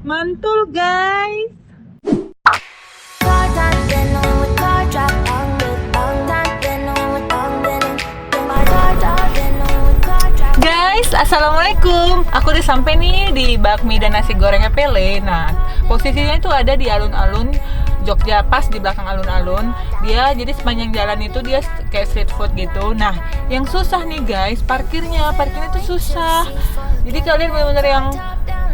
Mantul guys. Guys, assalamualaikum. Aku udah sampai nih di bakmi dan nasi gorengnya Pele. Nah, posisinya itu ada di alun-alun Jogja, pas di belakang alun-alun. Dia jadi sepanjang jalan itu dia kayak street food gitu. Nah, yang susah nih guys, parkirnya tuh susah. Jadi kalian benar-benar yang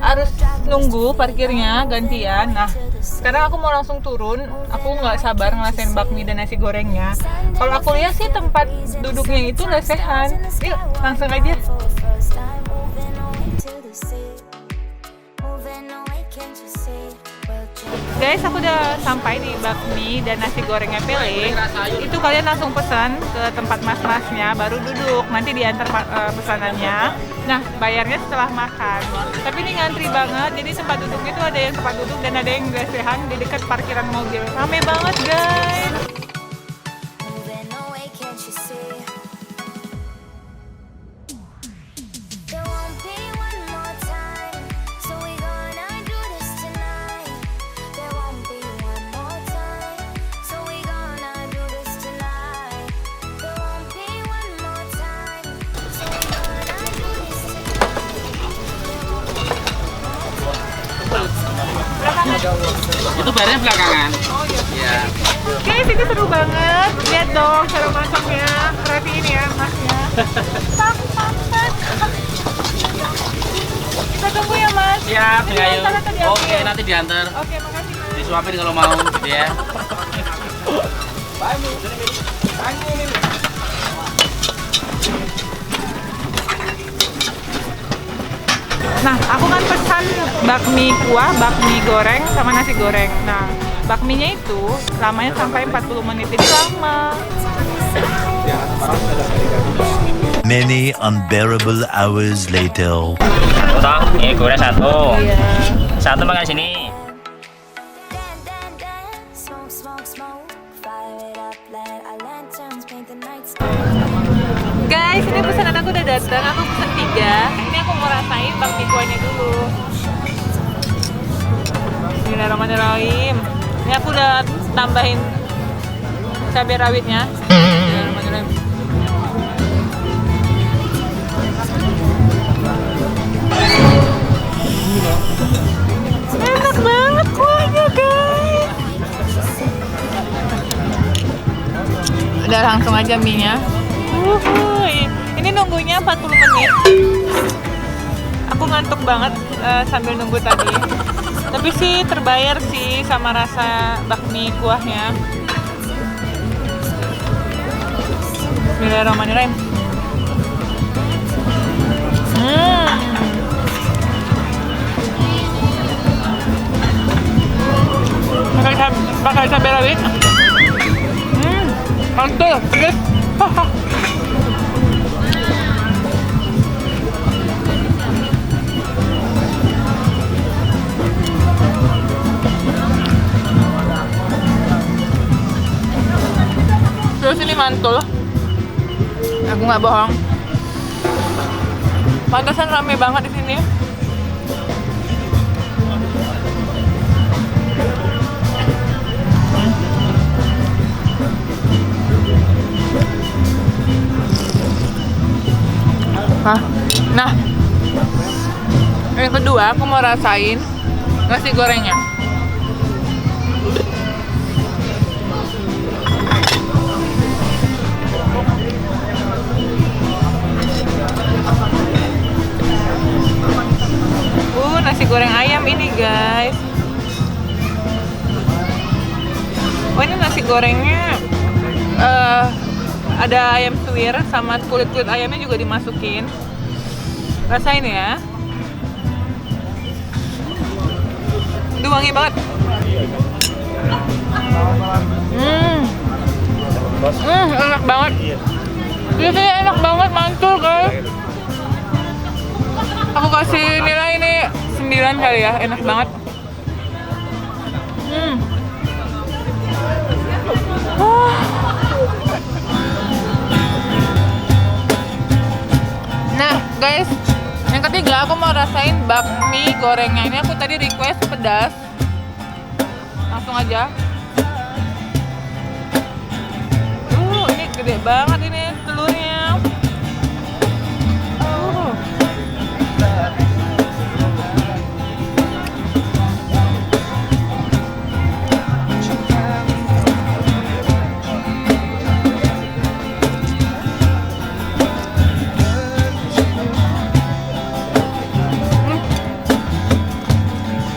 harus nunggu parkirnya gantian. Nah, sekarang aku mau langsung turun. Aku nggak sabar ngerasain bakmi dan nasi gorengnya. Kalau aku lihat sih tempat duduknya itu lesehan. Yuk, langsung aja. Guys, aku udah sampai di bakmi dan nasi gorengnya Pele. Itu kalian langsung pesan ke tempat mas-masnya, baru duduk. Nanti diantar pesanannya. Nah, bayarnya setelah makan. Tapi ini ngantri banget. Jadi tempat duduknya itu ada yang tempat duduk dan ada yang lesehan di dekat parkiran mobil. Rame banget, guys. Itu bayarnya belakangan. Oh iya. Ya. Guys, ini seru banget. Lihat dong cara masaknya. Perhatiin ya, masnya. Kita tunggu ya, Mas. Siap, Ini ya, yuk. diantar atau diambil? Oke, nanti diantar. Oke, makasih, Mas. Disuapin kalau mau, gitu ya. Nah, aku kan pesan bakmi kuah, bakmi goreng, sama nasi goreng. Nah, bakminya itu lamanya sampai 40 menit, jadi lama. Many unbearable hours later. Toh, ini goreng satu. Iya. Satu makan sini. Guys, ini pesanan aku udah datang. Aku pesen 3. Ini aku mau rasain bakmi kuahnya dulu. Bismillahirrahmanirrahim. Ini aku udah tambahin cabai rawitnya. Bismillahirrahmanirrahim. Enak banget kuahnya, guys. Udah langsung aja mie-nya. Ini nunggunya 40 menit. Aku ngantuk banget sambil nunggu tadi. Tapi sih terbayar sih sama rasa bakmi kuahnya. Bismillahirrahmanirrahim. Pakai cabai rawit. Mantul, guys. Terus ini mantul. Aku nggak bohong. Pantesan rame banget di sini. Nah, yang kedua aku mau rasain nasi gorengnya. Nasi goreng ayam ini, guys. Oh, ini nasi gorengnya ada ayam suwir sama kulit-kulit ayamnya juga dimasukin. Rasain ya. Aduh, wangi banget. Enak banget. Ini enak banget, mantul, guys. Aku kasih nilai ini 9 kali ya, enak banget. Nah guys, yang ketiga aku mau rasain bakmi gorengnya. Ini aku tadi request pedas. Langsung aja. Ini gede banget ini telurnya.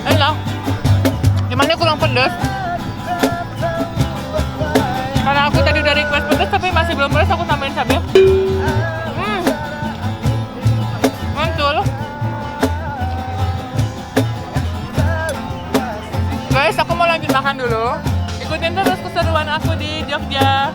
Enak. Gimana kurang pedas? Karena aku tadi udah request pedas tapi masih belum pedas, aku tambahin cabai. Mantul. Guys, aku mau lanjut makan dulu. Ikutin terus keseruan aku di Jogja.